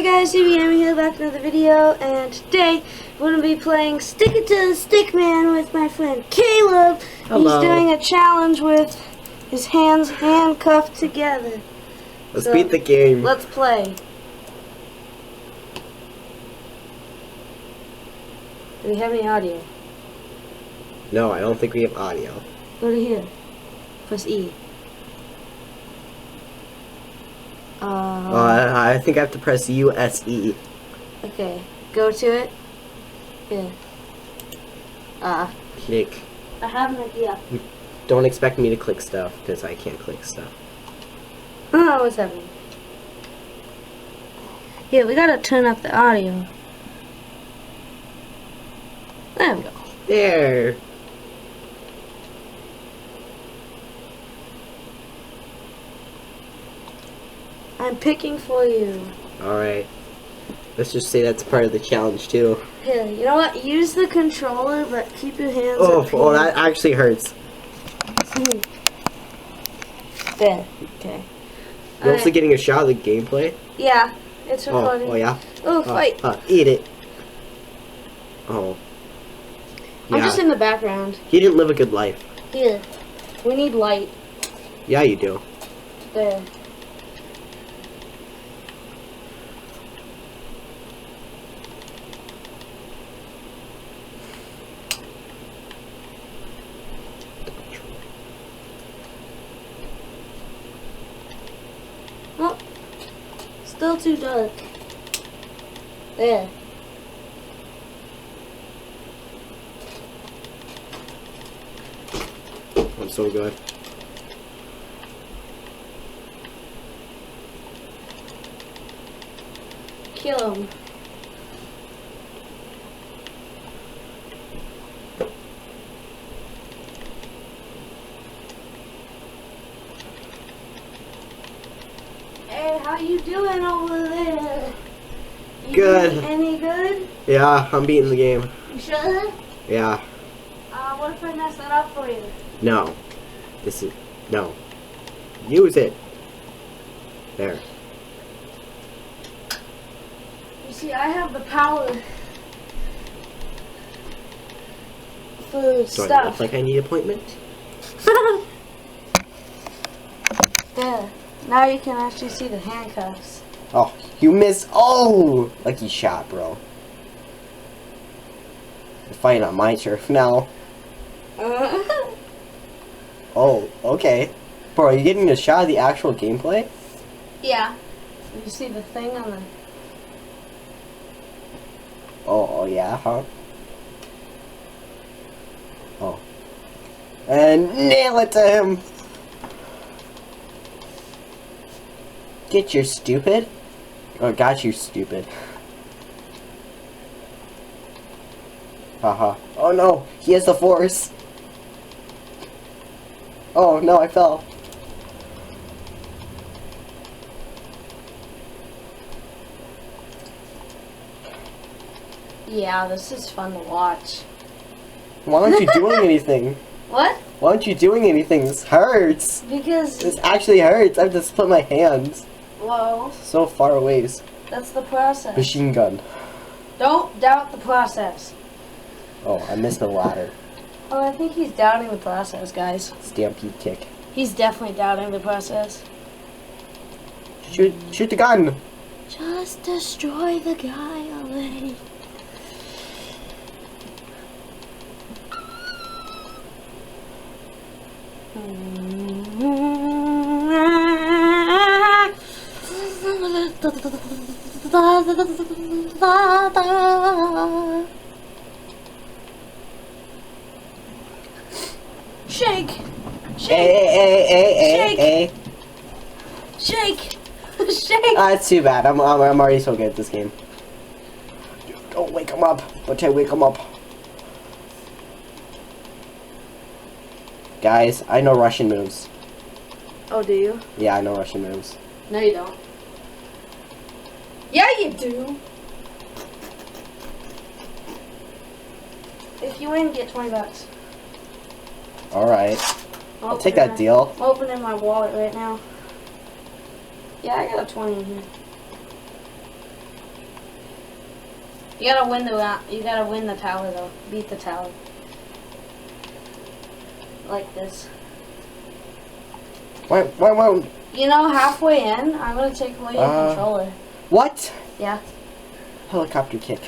guys, CBM here, back with another video, and today we're going to be playing Stick It to the Stick Man with my friend Caleb. Hello. He's doing a challenge with his hands handcuffed together. Let's beat the game. Let's play. Do we have any audio? No, I don't think we have audio. Go to here. Press E. I think I have to press USE. Okay, go to it. Yeah. Click. I have an idea. Don't expect me to click stuff, because I can't click stuff. Oh, what's happening? Yeah, we gotta turn up the audio. There we go. There. I'm picking for you. Alright. Let's just say that's part of the challenge, too. Here, you know what? Use the controller, but keep your hands up here. Oh, that actually hurts. There. Okay. You're also getting a shot of the gameplay? Yeah, it's recording. Oh yeah? Oh, fight. Eat it. Oh. I'm Yeah. just in the background. He didn't live a good life. Here. We need light. Yeah, you do. There. Oh, still too dark. There. I'm so good. Kill him. Hey, how you doing over there? You Good. doing any good? Yeah, I'm beating the game. You sure? Yeah. What if I mess that up for you? No. No. Use it. There. You see, I have the power for Do I stuff. look like I need appointment? There. Now you can actually see the handcuffs. Oh, you missed. Oh! Lucky shot, bro. You're fighting on my turf now. Oh, okay. Bro, are you getting a shot of the actual gameplay? Yeah. You see the thing on the... Oh yeah, huh? Oh. And nail it to him! Get your stupid. Oh, got you, stupid. Haha. Oh no, he has the force. Oh no, I fell. Yeah, this is fun to watch. Why aren't you doing anything? What? Why aren't you doing anything? This hurts. Because... This actually hurts. I have to split my hands. Whoa. So far away. That's the process. Machine gun. Don't doubt the process. Oh, I missed the ladder. Oh, I think he's doubting the process, guys. Stampede kick. He's definitely doubting the process. Shoot the gun. Just destroy the guy already. Shake! Shake! Shake! Shake! That's too bad. I'm already so good at this game. Don't wake him up. Don't I wake him up. Guys, I know Russian moves. Oh, do you? Yeah, I know Russian moves. No, you don't. Yeah, you do. If you win, get $20. Alright. I'll take that deal. I'm opening my wallet right now. Yeah, I got a 20 in here. You gotta win the tower though. Beat the tower. Like this. Why? You know, halfway in, I'm gonna take away your controller. What? Yeah. Helicopter kick.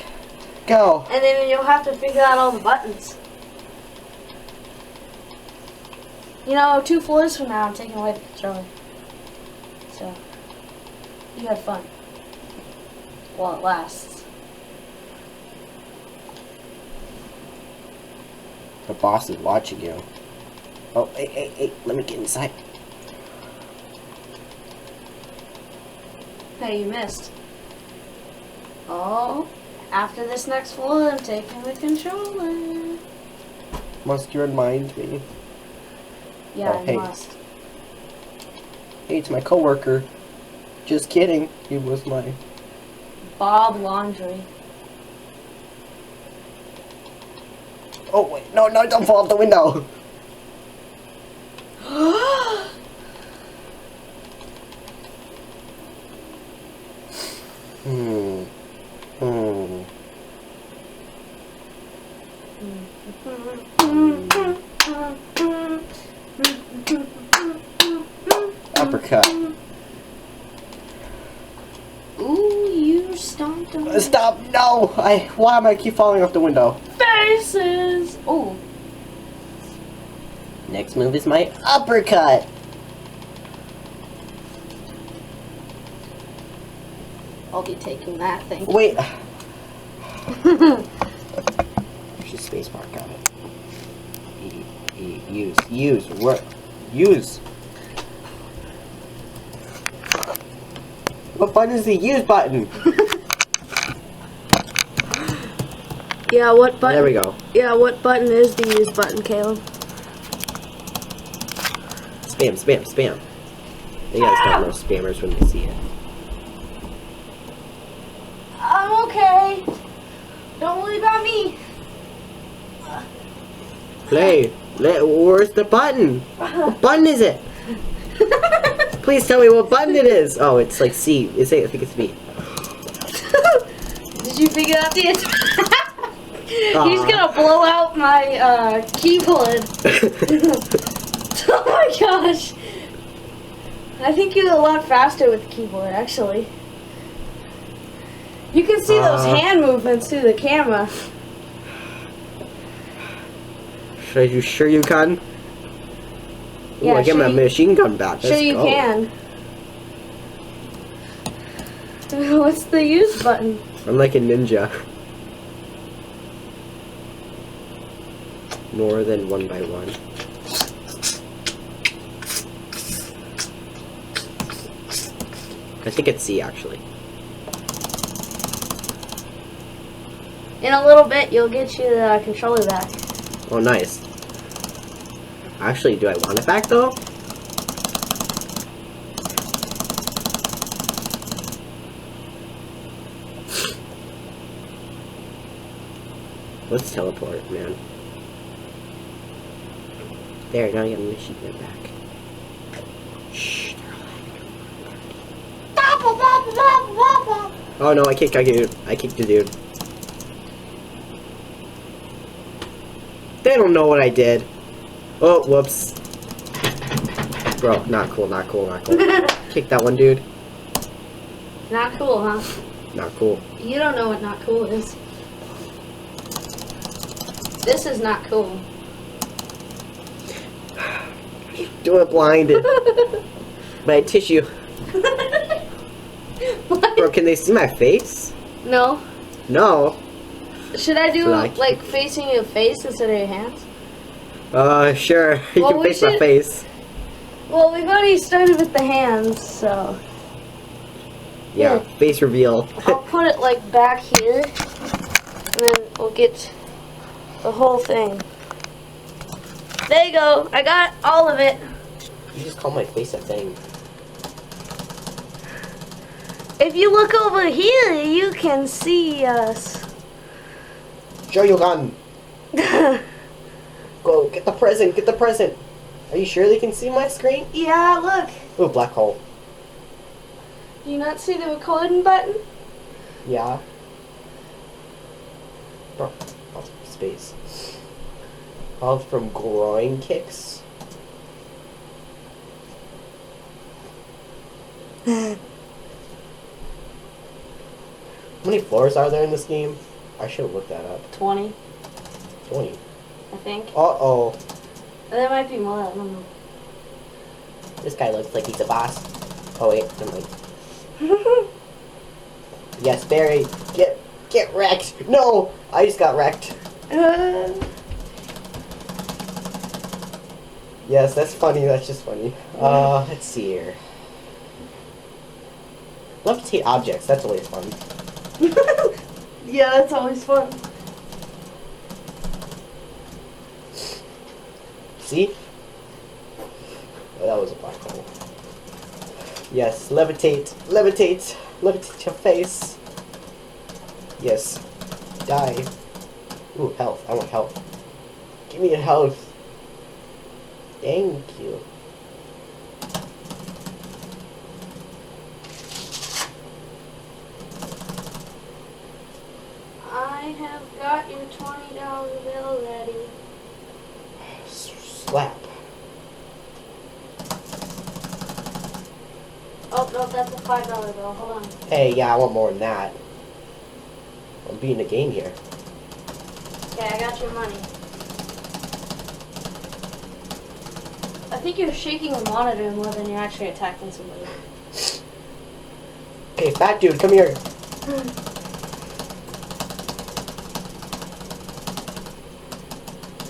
Go. And then you'll have to figure out all the buttons. You know, 2 floors from now, I'm taking away the controller. So, you have fun. While it lasts. The boss is watching you. Oh, hey, let me get inside. Hey, you missed. Oh, after this next floor, I'm taking the controller. Must you remind me? Yeah, Oh, I hey. must. Hey, it's my coworker. Just kidding. He was my... Bob Laundry. Oh, wait. No, don't fall off the window. Uppercut. Ooh, you stomped on Stop! No! Why am I keep falling off the window? faces! Ooh. Next move is my uppercut. I'll be taking that thing. Wait. There's a space bar. Got it. Use. Work. Use. What button is the use button? Yeah, what button? There we go. Yeah, what button is the use button, Caleb? Spam. You guys don't know spammers when they see it. I'm okay. Don't worry about me. Play. Where's the button? What button is it? Please tell me what button it is. Oh, it's like C. I think it's B. Did you figure out the attack? He's gonna blow out my keyboard. Oh my gosh. I think you're a lot faster with the keyboard, actually. You can see those hand movements through the camera. Are you sure you can? Ooh, Yeah, I get sure my machine gun back. Sure Let's you go. can. What's the use button? I'm like a ninja. More than 1 by 1. I think it's C actually. In a little bit, you'll get your controller back. Oh, nice. Actually, do I want it back though? Let's teleport, man. There, now I get my machine gun back. Shh, they're all Oh no, I kicked the dude. They don't know what I did. Oh, whoops. Bro, not cool. Kick that one, dude. Not cool, huh? Not cool. You don't know what not cool is. This is not cool. Do it blinded. My tissue. Bro, can they see my face? No. No. Should I do Like- like facing your face instead of your hands? Sure. You Well, can we face my should- face. Well, we've already started with the hands, so Yeah, Here. face reveal. I'll put it like back here, and then we'll get the whole thing. There you go. I got all of it. You just call my face a thing. If you look over here, you can see us. Show your gun. Go, get the present. Are you sure they can see my screen? Yeah, look. Ooh, black hole. Do you not see the recording button? Yeah. Oh, space. Health from groin kicks. How many floors are there in this game? I should have looked that up. 20, 20. I think. Uh-oh. There might be more, I don't know. This guy looks like he's a boss. Oh wait, never mind. Yes, Barry, get wrecked. No, I just got wrecked. Yes, that's funny. That's just funny. Let's see here. Levitate objects. That's always fun. Yeah, that's always fun. See? Oh, that was a black hole. Yes, levitate, levitate, levitate your face. Yes, die. Ooh, health. I want health. Give me your health. Thank you. I have got your $20 bill ready. Slap. Oh, no, that's a $5 bill. Hold on. Hey, yeah, I want more than that. I'm beating the game here. Okay, I got your money. I think you're shaking the monitor more than you're actually attacking somebody. Okay, fat dude, come here.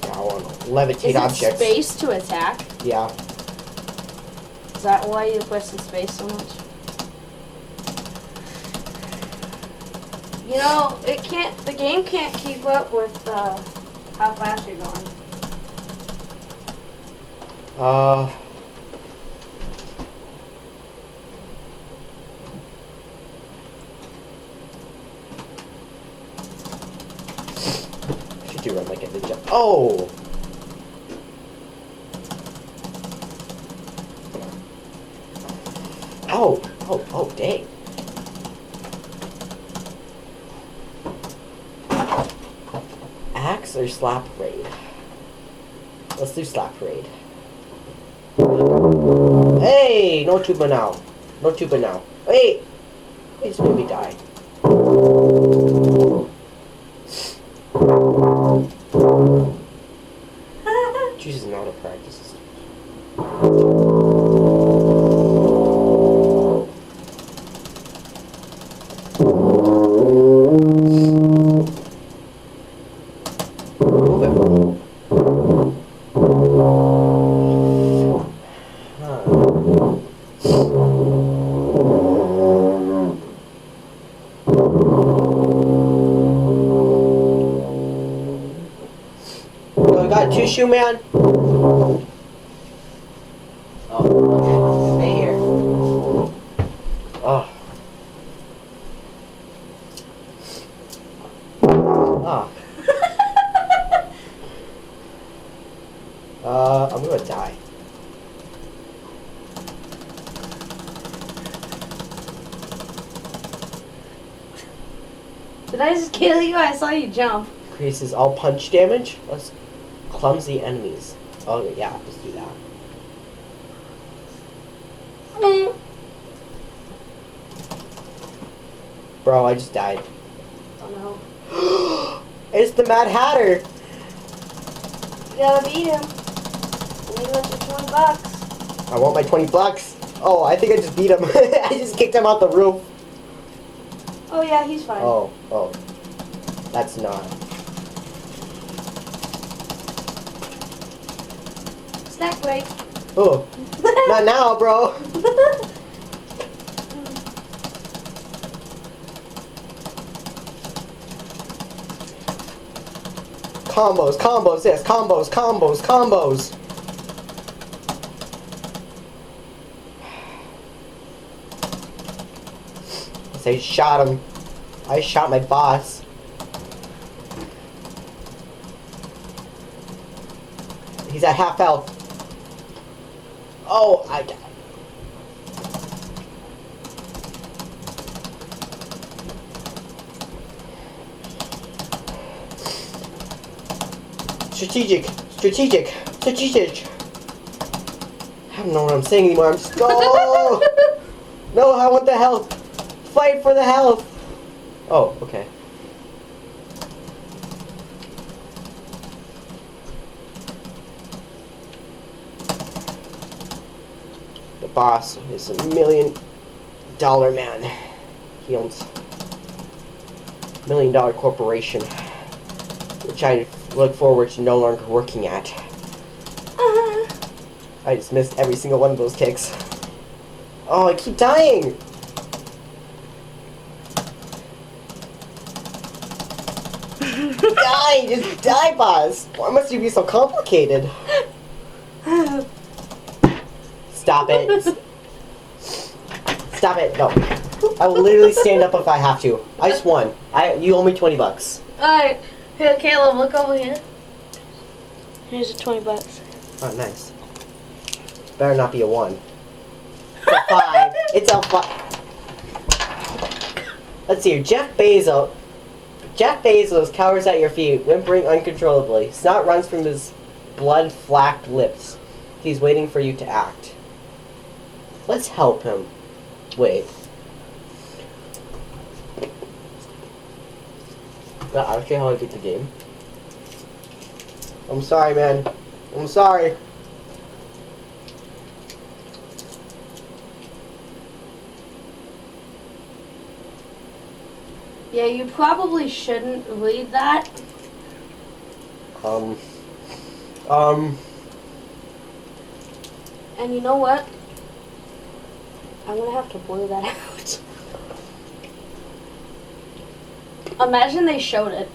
Yeah, I want to levitate Is objects. it space to attack? Yeah. Is that why you requested space so much? You know, the game can't keep up with how fast you're going. Should do run like a ninja. Oh! Oh, dang. Axe or slap raid? Let's do slap raid. Hey! No tuba now. No tuba now. Wait! Please made me die. Jesus, not a practice. I got tissue, man. Oh, stay here. Oh. Ah. I'm gonna die. Did I just kill you? I saw you jump. Increases all punch damage. Let's clumsy enemies. Oh yeah, let's do that. Bro, I just died. Oh no. It's the Mad Hatter. You gotta beat him. And you want your $20. I want my $20. Oh, I think I just beat him. I just kicked him out the roof. Oh yeah, he's fine. Oh. That's not. Snack break. Oh. Not now, bro. Combos, yes, combos. I shot him. I shot my boss. He's at half health. Oh, I died. Strategic. Strategic. Strategic. I don't know what I'm saying anymore. I'm just... Oh! No, I want the health. Fight for the health. Oh, okay. The boss is $1 million man. He owns $1 million corporation, which I look forward to no longer working at. I just missed every single one of those kicks. Oh, I keep dying! Die! Just die, boss! Why must you be so complicated? Stop it. Stop it. No. I will literally stand up if I have to. I just won. You owe me $20. Alright. Here, Caleb, look over here. Here's the $20. Oh, nice. Better not be a 1. It's a 5. It's a 5. Let's see here. Jeff Bezos cowers at your feet, whimpering uncontrollably. Snot runs from his blood-flacked lips. He's waiting for you to act. Let's help him. Wait. That's actually how I beat the game. I'm sorry, man. I'm sorry. Yeah, you probably shouldn't read that. And you know what? I'm gonna have to blur that out. Imagine they showed it.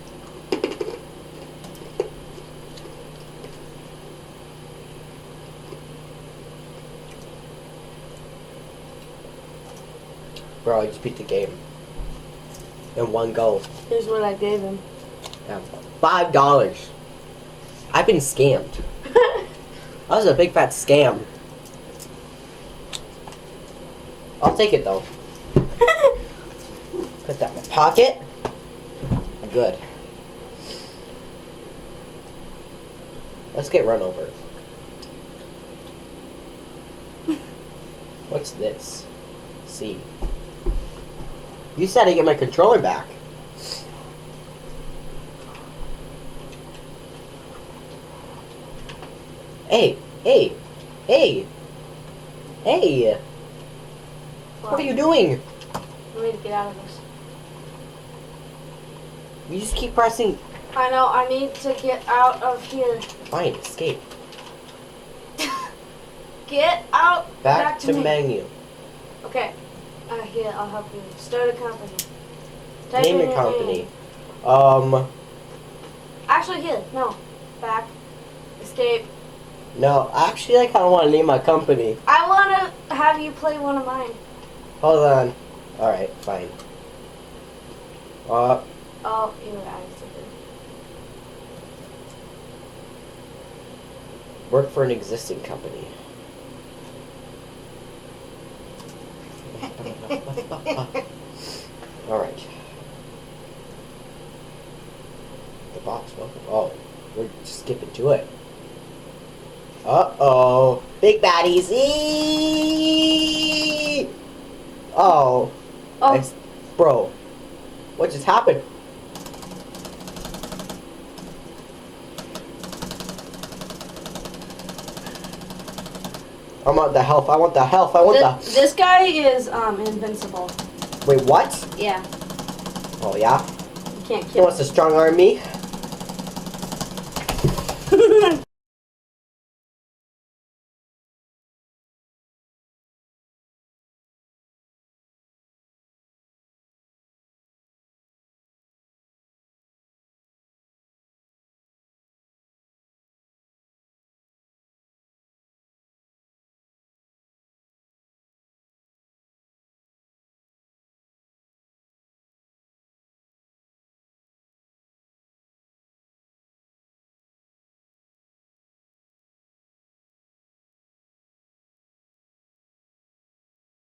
Bro, I just beat the game. In one go. Here's what I gave him. Yeah. $5. I've been scammed. That was a big fat scam. I'll take it though. Put that in my pocket. Good. Let's get run over. What's this? C. You said I get my controller back. Hey, hey, hey, hey. What are you doing? I need to get out of this. You just keep pressing. I know, I need to get out of here. Fine, escape. Get out. Back to me. menu. Okay. Here, I'll help you. Start a company. Type Name in your company. name. Actually, here. No. Back. Escape. No, actually, I kind of want to name my company. I want to have you play one of mine. Hold on. Alright, fine. Oh, you were adding something. Work for an existing company. Alright. The box, welcome. Oh, we're just skipping to it. Uh-oh. Big baddies. Eee! Oh. Oh. Bro. What just happened? I want the health. I want the health. I want This guy is invincible. Wait, what? Yeah. Oh, yeah? You can't He kill wants to strong arm me?